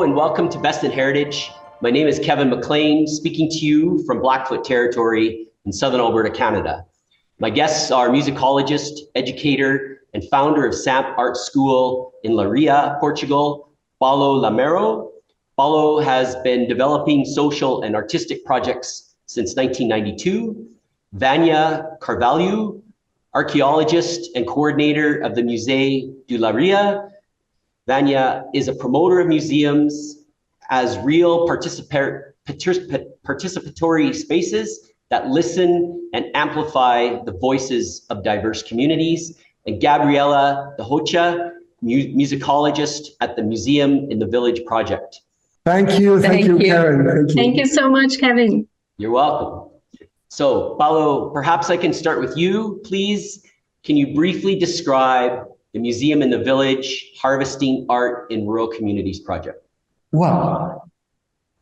Hello and welcome to Best in Heritage. My name is Kevin McLean, speaking to you from Blackfoot Territory in Southern Alberta, Canada. My guests are musicologist, educator, and founder of SAMP Art School in Leiria, Portugal, Paulo Lamero. Paulo has been developing social and artistic projects since 1992. Vania Carvalho, archaeologist and coordinator of the Musée de Leiria. Vania is a promoter of museums as real participatory spaces that listen and amplify the voices of diverse communities. And Gabriela De Hocha, musicologist at the Museum in the Village Project. Thank you, Karen. Thank you so much, Kevin. You're welcome. So, Paulo, perhaps I can start with you. Please, can you briefly describe the Museum in the Village Harvesting Art in Rural Communities project? Well,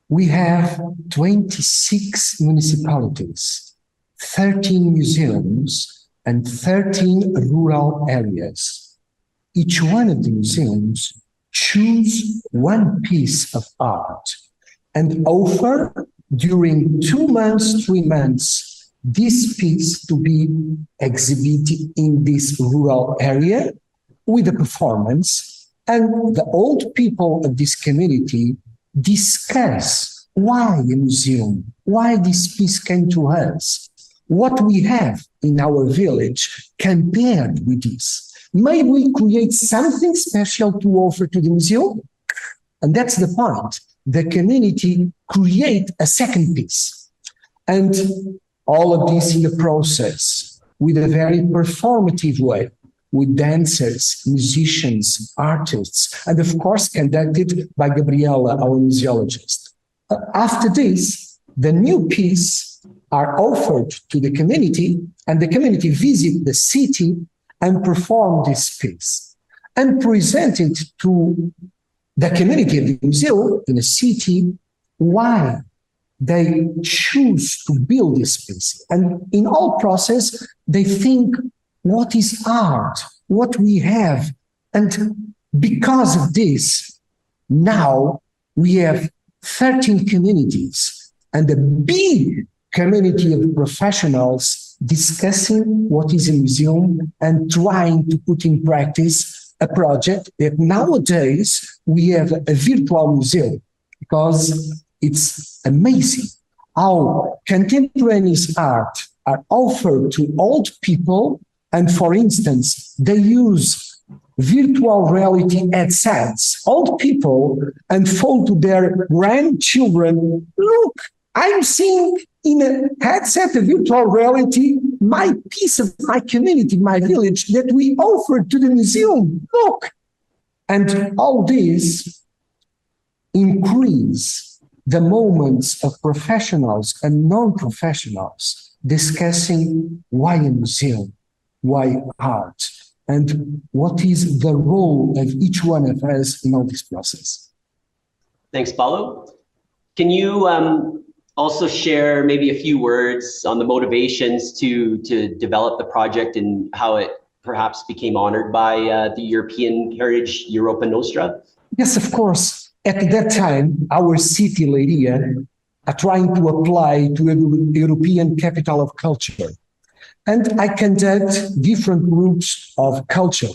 we have 26 municipalities, 13 museums, and 13 rural areas. Each one of the museums choose one piece of art and offer during 2 months, 3 months, this piece to be exhibited in this rural area with a performance, and the old people of this community discuss why a museum, why this piece came to us, what we have in our village compared with this. May we create something special to offer to the museum? And that's the point. The community create a second piece. And all of this in the process with a very performative way, with dancers, musicians, artists, and of course conducted by Gabriela, our museologist. After this, the new pieces are offered to the community, and the community visit the city and perform this piece and present it to the community of the museum in a city why they choose to build this piece. And in all process, they think, what is art? What we have? And because of this, now we have 13 communities and a big community of professionals discussing what is a museum and trying to put in practice a project that nowadays we have a virtual museum, because it's amazing how contemporaneous art are offered to old people. And for instance, they use virtual reality headsets, old people, and show to their grandchildren, look, I'm seeing in a headset of virtual reality my piece of my community, my village that we offered to the museum. Look. And all this increase the moments of professionals and non-professionals discussing why a museum, why art, and what is the role of each one of us in all this process. Thanks, Paulo. Can you also share maybe a few words on the motivations to develop the project and how it perhaps became honored by the European Heritage Europa Nostra? Yes, of course. At that time, our city, Leiria, are trying to apply to a European Capital of Culture. And I conduct different groups of culture.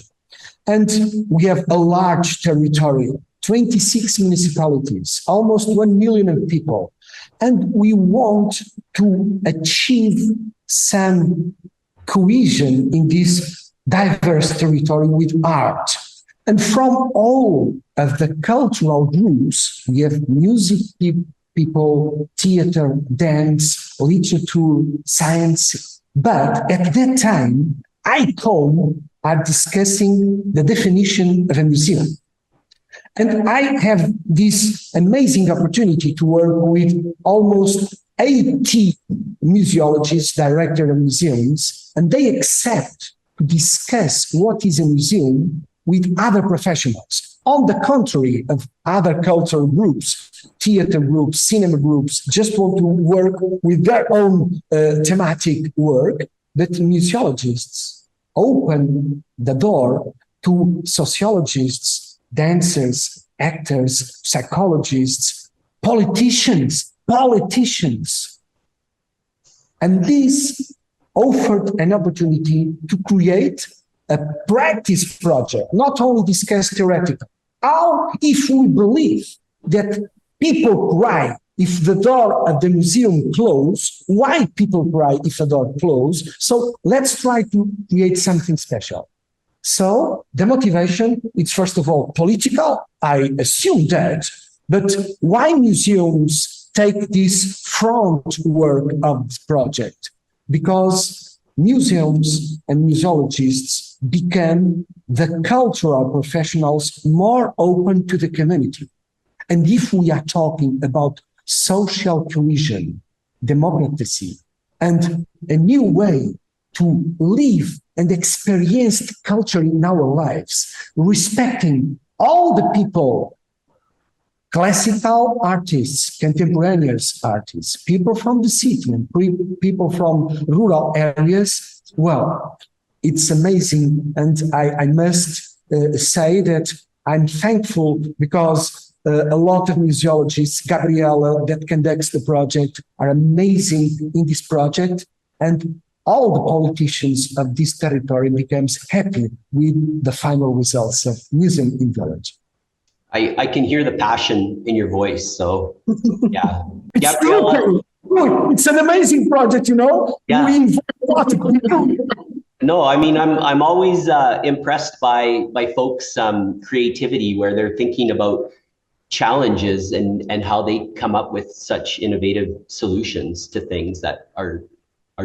And we have a large territory, 26 municipalities, almost 1 million people. And we want to achieve some cohesion in this diverse territory with art. And from all of the cultural groups, we have music people, theater, dance, literature, science. But at that time, ICOM are discussing the definition of a museum. And I have this amazing opportunity to work with almost 80 museologists, directors of museums, and they accept to discuss what is a museum with other professionals. On the contrary of other cultural groups, theater groups, cinema groups, just want to work with their own thematic work, that museologists open the door to sociologists, dancers, actors, psychologists, politicians. And this offered an opportunity to create a practice project, not only discuss theoretical. How if we believe that people cry if the door of the museum closes, why people cry if a door closes? So let's try to create something special. So the motivation is first of all political, I assume that, but why museums take this front work of this project? Because museums and museologists become the cultural professionals more open to the community. And if we are talking about social cohesion, democracy, and a new way to live and experience culture in our lives, respecting all the people, classical artists, contemporaneous artists, people from the city and people from rural areas, well, it's amazing. And I must say that I'm thankful because a lot of museologists, Gabriela, that conducts the project, are amazing in this project. And all the politicians of this territory becomes happy with the final results of Museum in Village. I can hear the passion in your voice. So, yeah. It's true. It's an amazing project, you know? Yeah. We invite a lot of people. No, I mean, I'm always impressed by folks' creativity, where they're thinking about challenges and how they come up with such innovative solutions to things that are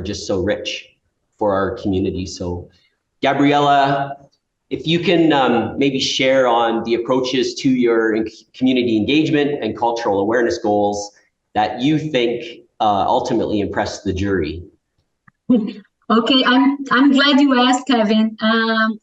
just so rich for our community. So, Gabriela, if you can maybe share on the approaches to your community engagement and cultural awareness goals that you think ultimately impressed the jury. Okay, I'm glad you asked, Kevin.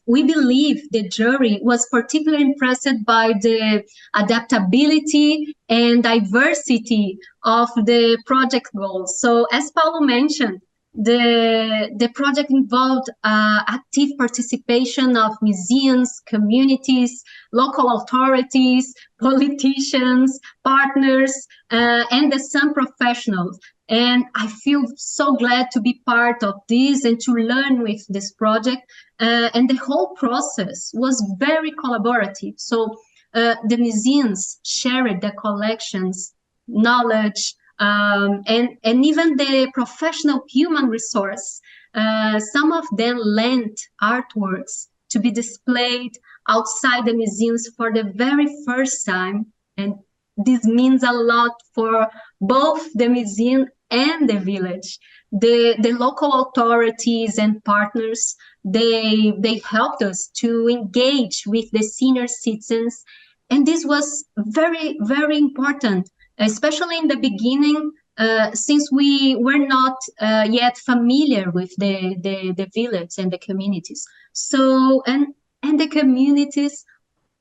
We believe the jury was particularly impressed by the adaptability and diversity of the project goals. So, as Paulo mentioned, the project involved active participation of museums, communities, local authorities, politicians, partners, and some professionals. And I feel so glad to be part of this and to learn with this project. And the whole process was very collaborative. So the museums shared their collections, knowledge, and even the professional human resource. Some of them lent artworks to be displayed outside the museums for the very first time. And this means a lot for both the museum and the village. The local authorities and partners, they helped us to engage with the senior citizens. And this was very, very important, especially in the beginning, since we were not yet familiar with the village and the communities. So, and the communities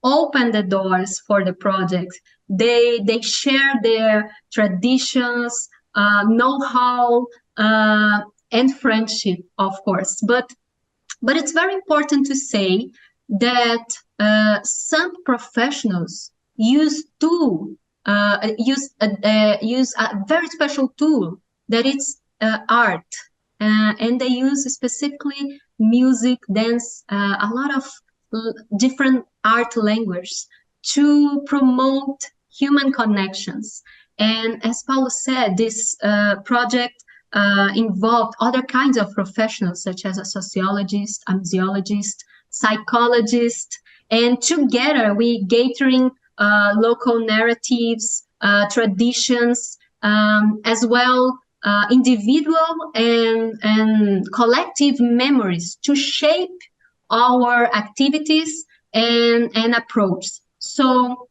opened the doors for the project. They share their traditions, know-how, and friendship, of course. But it's very important to say that some professionals use a very special tool that is art, and they use specifically music, dance, a lot of different art languages to promote human connections. And as Paulo said, this project involved other kinds of professionals, such as a sociologist, a museologist, psychologist, and together we gathering local narratives, traditions, as well individual and collective memories to shape our activities and approach. So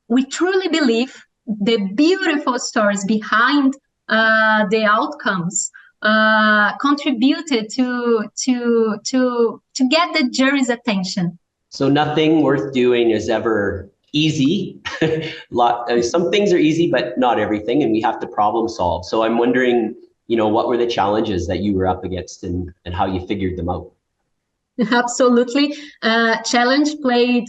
we truly believe the beautiful stories behind the outcomes contributed to get the jury's attention. So nothing worth doing is ever easy. Some things are easy, but not everything, and we have to problem solve. So I'm wondering, what were the challenges that you were up against and how you figured them out? Absolutely. Challenge played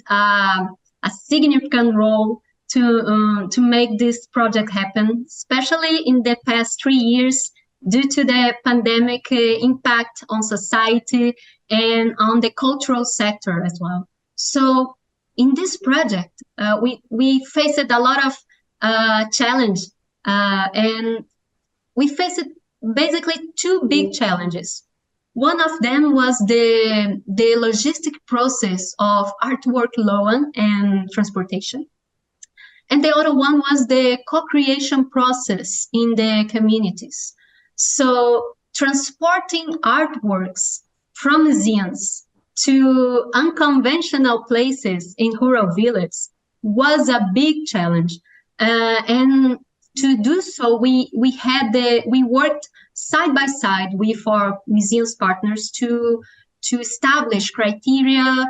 a significant role to make this project happen, especially in the past 3 years due to the pandemic impact on society and on the cultural sector as well. So in this project, we faced a lot of challenge, and we faced basically two big challenges. One of them was the logistic process of artwork loan and transportation. And the other one was the co-creation process in the communities. So transporting artworks from museums to unconventional places in rural villages was a big challenge. And to do so, we worked side by side with our museums partners to establish criteria,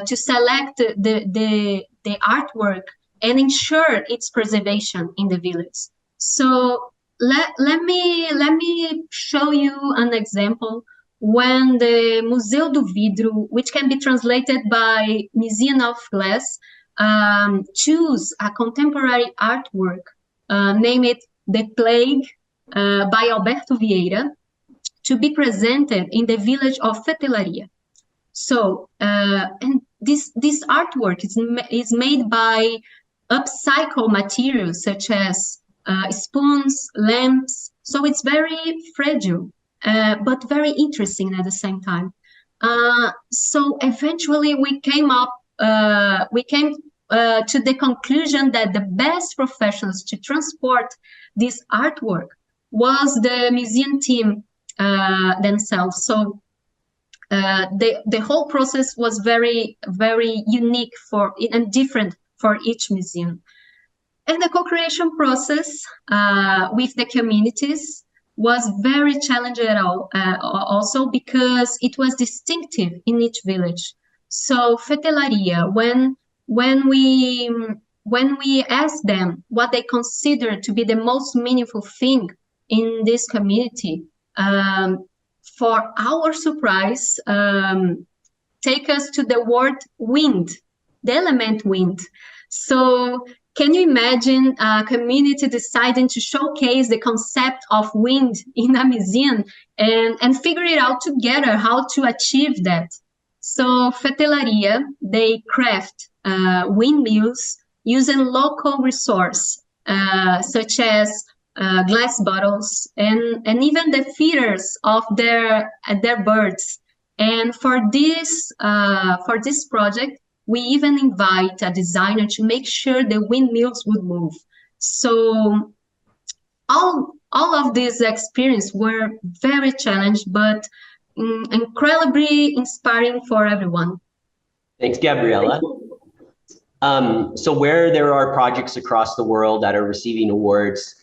to select the artwork and ensure its preservation in the village. So let me show you an example. When the Museu do Vidro, which can be translated by Museum of Glass, choose a contemporary artwork, name it The Plague by Alberto Vieira, to be presented in the village of Fetelaria. So, and this artwork is made by upcycled materials such as spoons, lamps. So it's very fragile, but very interesting at the same time. So eventually we came to the conclusion that the best professionals to transport this artwork was the museum team themselves. So the whole process was very, very unique and different for each museum. And the co-creation process with the communities was very challenging also because it was distinctive in each village. So Fetelaria, when we asked them what they consider to be the most meaningful thing in this community, for our surprise, take us to the word wind, the element wind. So can you imagine a community deciding to showcase the concept of wind in a museum and figure it out together how to achieve that? So Fetelaria, they craft windmills using local resource, such as glass bottles and even the feeders of their birds. And for this project, we even invite a designer to make sure the windmills would move. So all of these experiences were very challenging, but incredibly inspiring for everyone. Thanks, Gabriela. So where there are projects across the world that are receiving awards,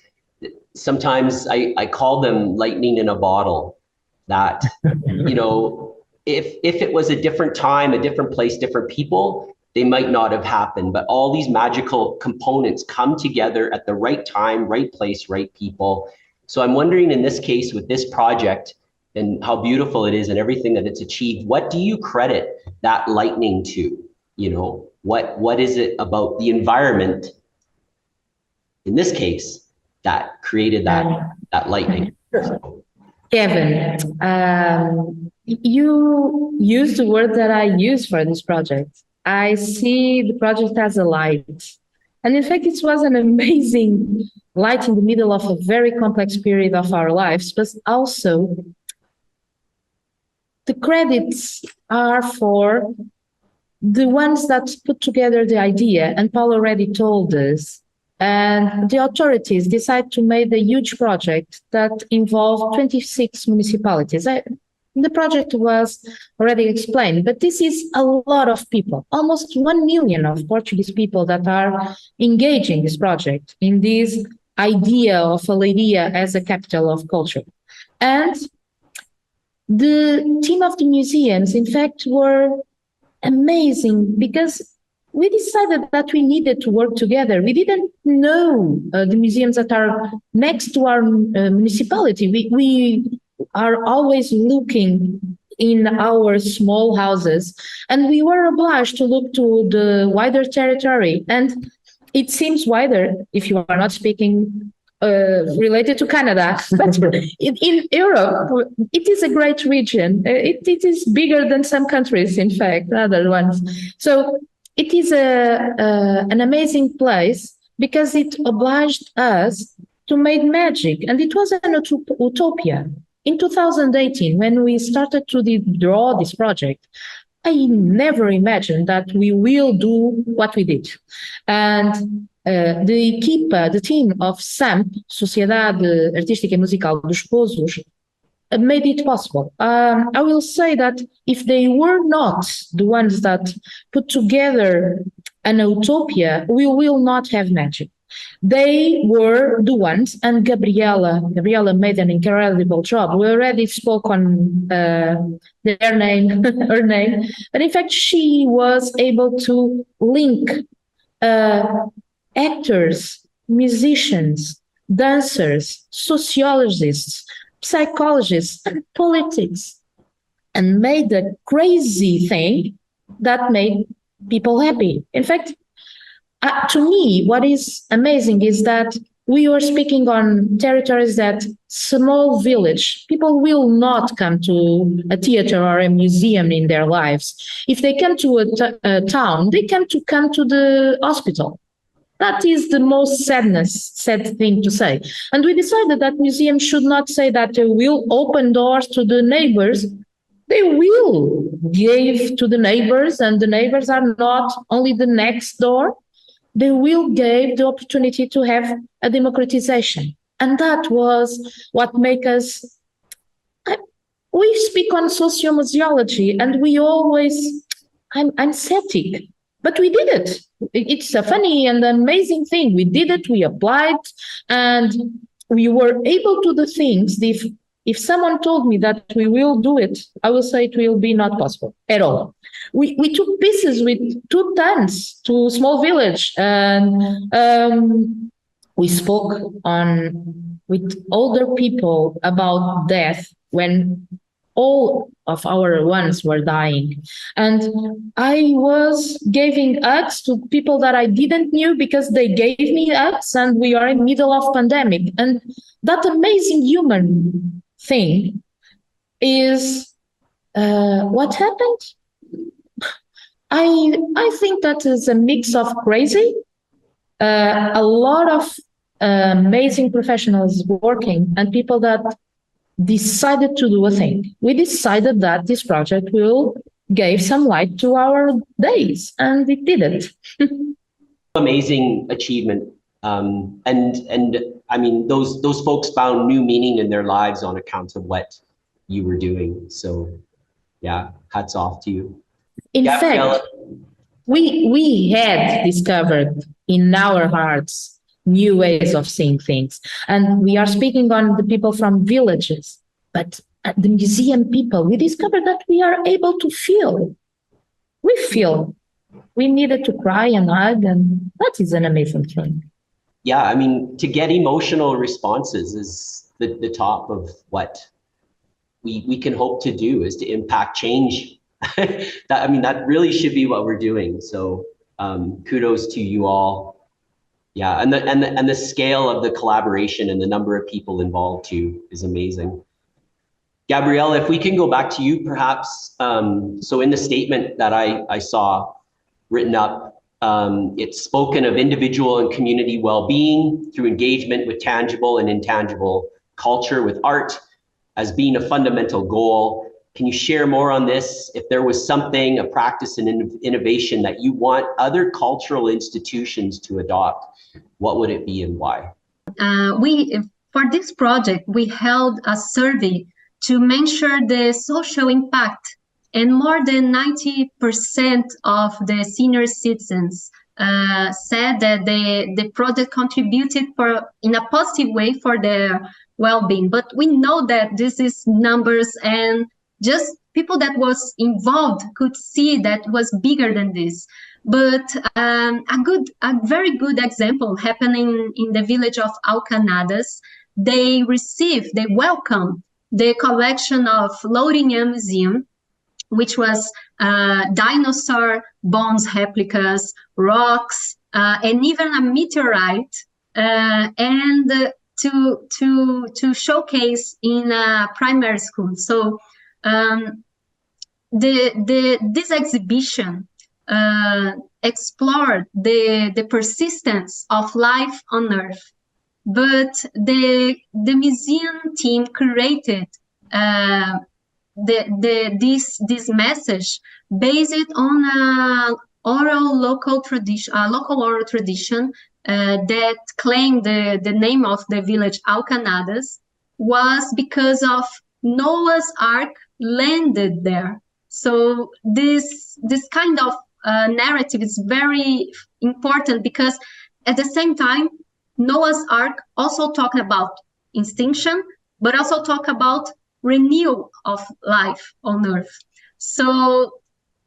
sometimes I call them lightning in a bottle. That, you know, if it was a different time, a different place, different people, they might not have happened. But all these magical components come together at the right time, right place, right people. So I'm wondering, in this case, with this project and how beautiful it is and everything that it's achieved, what do you credit that lightning to? You know, what is it about the environment, in this case, that created that lightning? Kevin, you used the word that I use for this project. I see the project as a light. And in fact, it was an amazing light in the middle of a very complex period of our lives, but also the credits are for the ones that put together the idea, and Paul already told us, and the authorities decide to make a huge project that involved 26 municipalities. The project was already explained, but this is a lot of people, almost 1 million of Portuguese people that are engaging this project, in this idea of Leiria as a capital of culture. And the team of the museums, in fact, were amazing because we decided that we needed to work together. We didn't know the museums that are next to our municipality. We are always looking in our small houses, and we were obliged to look to the wider territory. And it seems wider if you are not speaking related to Canada, but in Europe, it is a great region. It is bigger than some countries, in fact, other ones. So it is an amazing place because it obliged us to make magic, and it was an utopia. In 2018, when we started to draw this project, I never imagined that we will do what we did. And the team of SAMP, Sociedade Artística e Musical dos Pozos, made it possible. I will say that if they were not the ones that put together an utopia, we will not have magic. They were the ones, and Gabriela made an incredible job. We already spoke on her name, but in fact, she was able to link actors, musicians, dancers, sociologists, psychologists, and politics, and made a crazy thing that made people happy. In fact, to me, what is amazing is that we were speaking on territories that small village, people will not come to a theater or a museum in their lives. If they come to a town, they come to the hospital. That is the most sad thing to say. And we decided that museums should not say that they will open doors to the neighbors. They will give to the neighbors, and the neighbors are not only the next door. They will give the opportunity to have a democratization. And that was what made us, we speak on sociomuseology, and we always, I'm skeptic, but we did it. It's a funny and amazing thing. We did it, we applied, and we were able to do things. If someone told me that we will do it, I will say it will be not possible at all. We took pieces with 2 tons to a small village, and we spoke with older people about death when all of our ones were dying. And I was giving hugs to people that I didn't knew because they gave me hugs, and we are in the middle of pandemic. And that amazing human thing is what happened. I think that is a mix of crazy, a lot of amazing professionals working, and people that decided to do a thing. We decided that this project will give some light to our days, and it did it. Amazing achievement. And I mean, those folks found new meaning in their lives on account of what you were doing. So yeah, hats off to you. In fact, we had discovered in our hearts new ways of seeing things. And we are speaking on the people from villages, but at the museum people, we discovered that we are able to feel. We feel. We needed to cry and hug, and that is an amazing thing. Yeah, I mean, to get emotional responses is the top of what we can hope to do, is to impact change. That really should be what we're doing. So kudos to you all. Yeah, and the scale of the collaboration and the number of people involved too is amazing. Gabrielle, if we can go back to you, perhaps. So in the statement that I saw written up, it's spoken of individual and community well-being through engagement with tangible and intangible culture, with art as being a fundamental goal. Can you share more on this? If there was something, a practice and innovation that you want other cultural institutions to adopt, what would it be and why? For this project, we held a survey to measure the social impact, and more than 90% of the senior citizens said that the project contributed in a positive way for their well-being. But we know that this is numbers, and just people that was involved could see that was bigger than this. But a very good example happening in the village of Alcanadas. They welcome the collection of Lourinhã Museum which was dinosaur bones replicas, rocks, and even a meteorite, and to showcase in a primary school. So this exhibition explored the persistence of life on Earth, but the museum team created this message based on a local oral tradition that claimed the name of the village Alcanadas was because of Noah's Ark landed there. So this kind of narrative is very important because at the same time, Noah's Ark also talked about extinction, but also talk about renewal of life on Earth. So,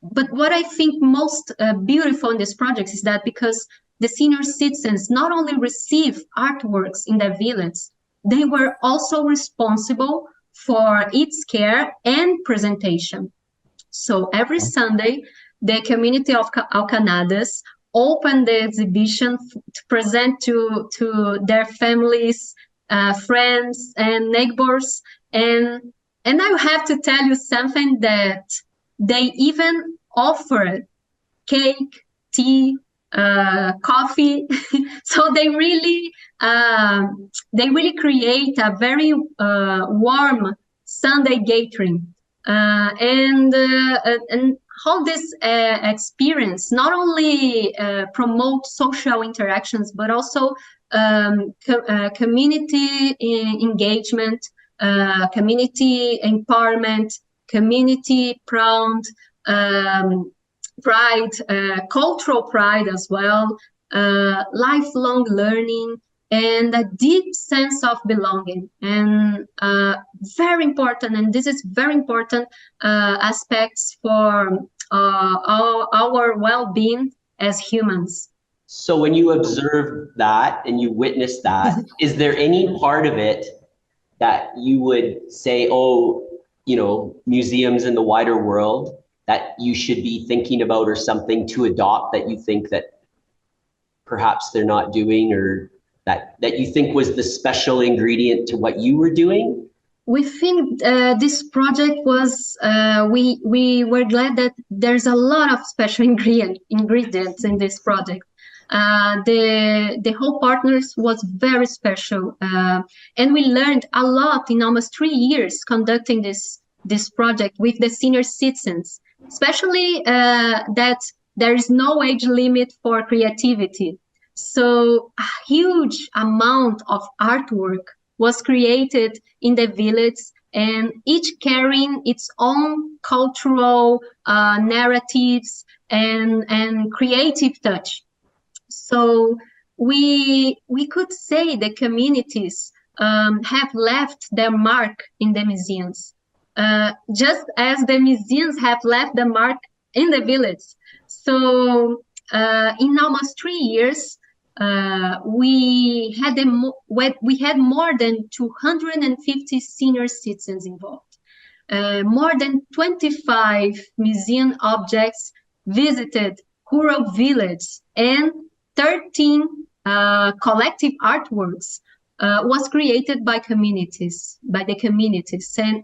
but what I think most beautiful in this project is that because the senior citizens not only receive artworks in their village, they were also responsible for its care and presentation. So every Sunday, the community of Alcanadas opened the exhibition to present to their families, friends, and neighbors. And I have to tell you something, that they even offered cake, tea, coffee. So they really create a very warm Sunday gathering. And how this experience not only promotes social interactions, but also community engagement, community empowerment, community pride, cultural pride as well, lifelong learning, and a deep sense of belonging. And very important, and this is very important aspects for our well-being as humans. So when you observe that and you witness that, is there any part of it that you would say, oh, you know, museums in the wider world that you should be thinking about, or something to adopt that you think that perhaps they're not doing, or that you think was the special ingredient to what you were doing? We think this project was, we were glad that there's a lot of special ingredients in this project. The whole partners was very special, and we learned a lot in almost 3 years conducting this project with the senior citizens, especially that there is no age limit for creativity. So a huge amount of artwork was created in the village, and each carrying its own cultural narratives and creative touch. So we could say the communities have left their mark in the museums, just as the museums have left the mark in the village. So in almost 3 years, we had more than 250 senior citizens involved. More than 25 museum objects visited rural villages, and 13 collective artworks was created by the communities.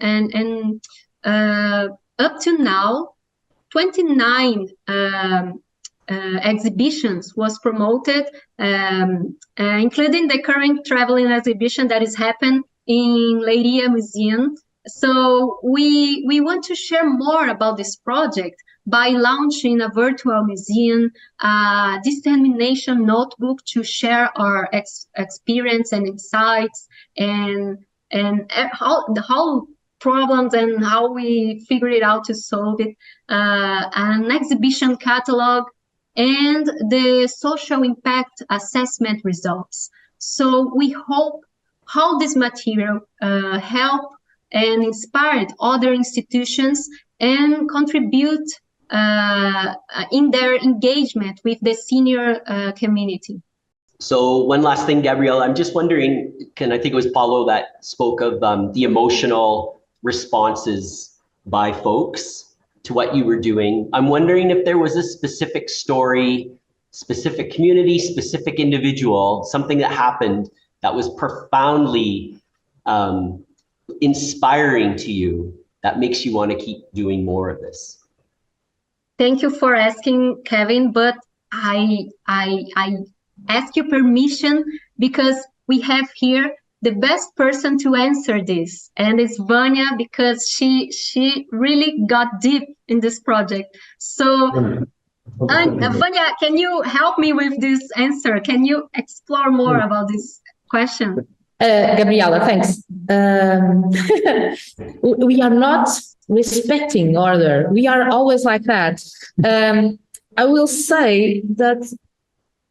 And up to now, 29 exhibitions was promoted, including the current traveling exhibition that is happening in Leiria Museum. So we want to share more about this project by launching a virtual museum, dissemination notebook to share our experience and insights, and how problems and how we figure it out to solve it, an exhibition catalog, and the social impact assessment results. So we hope how this material help and inspired other institutions and contribute in their engagement with the senior community. So one last thing, Gabrielle, I'm just wondering, I think it was Paulo that spoke of the emotional responses by folks. to what you were doing. I'm wondering if there was a specific story, specific community, specific individual, something that happened that was profoundly inspiring to you that makes you want to keep doing more of this. Thank you for asking, Kevin, but I ask you permission because we have here the best person to answer this, and it's Vanya, because she really got deep in this project. So, Vanya, can you help me with this answer? Can you explore more about this question? Gabriela, thanks. We are not respecting order. We are always like that. I will say that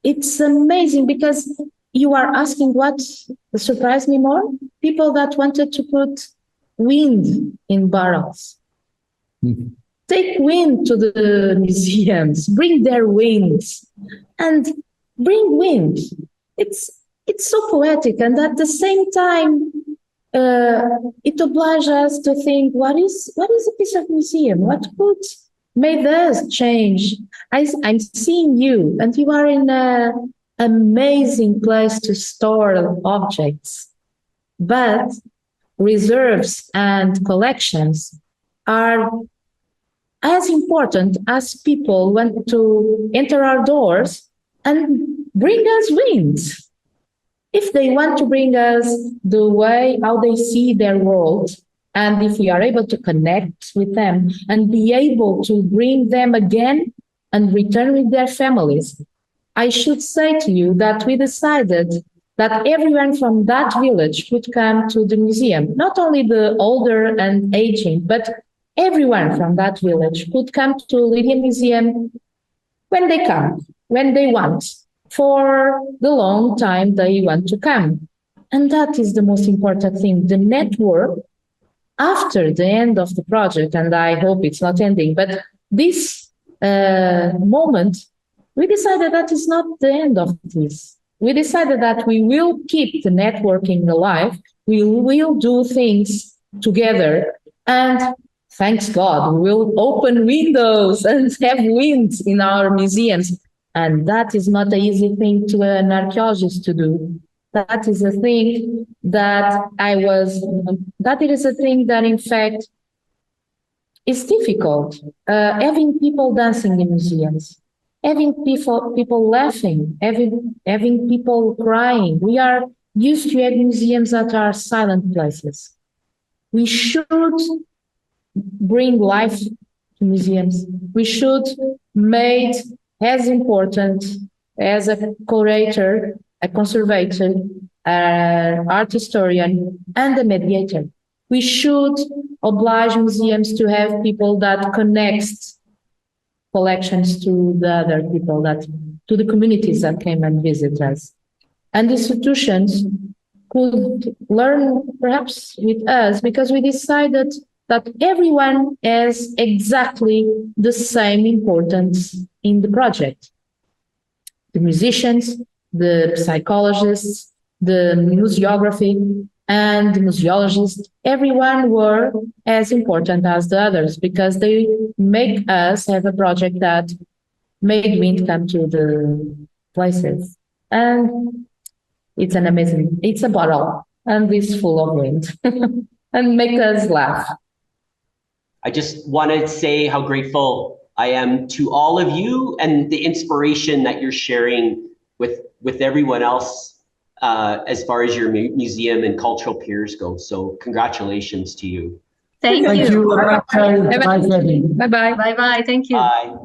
it's amazing because you are asking what surprised me more. People that wanted to put wind in barrels. Mm-hmm. Take wind to the museums, bring their winds, and bring wind. It's so poetic, and at the same time, it obliges us to think: what is a piece of museum? What could make us change? I'm seeing you, and you are in an amazing place to store objects, but reserves and collections are as important as people want to enter our doors and bring us winds. If they want to bring us the way how they see their world, and if we are able to connect with them and be able to bring them again and return with their families, I should say to you that we decided that everyone from that village could come to the museum, not only the older and aging, but everyone from that village could come to Lydia Museum when they come, when they want, for the long time they want to come. And that is the most important thing. The network, after the end of the project, and I hope it's not ending, but this moment, we decided that is not the end of this. We decided that we will keep the networking alive. We will do things together, and thanks God, we will open windows and have winds in our museums. And that is not an easy thing to an archaeologist to do. That is a thing that in fact is difficult. Having people dancing in museums, having people laughing, having people crying. We are used to having museums that are silent places. We should bring life to museums. We should make as important as a curator, a conservator, an art historian, and a mediator. We should oblige museums to have people that connect collections to the other people, to the communities that came and visit us. And institutions could learn perhaps with us, because we decided that everyone has exactly the same importance in the project. The musicians, the psychologists, the museography, and the museologists, everyone were as important as the others, because they make us have a project that made wind come to the places. And it's an amazing, it's a bottle, and it's full of wind, and make us laugh. I just want to say how grateful I am to all of you and the inspiration that you're sharing with everyone else as far as your museum and cultural peers go. So congratulations to you. Thank you. Bye-bye. Bye-bye. Bye-bye. Thank you. Bye.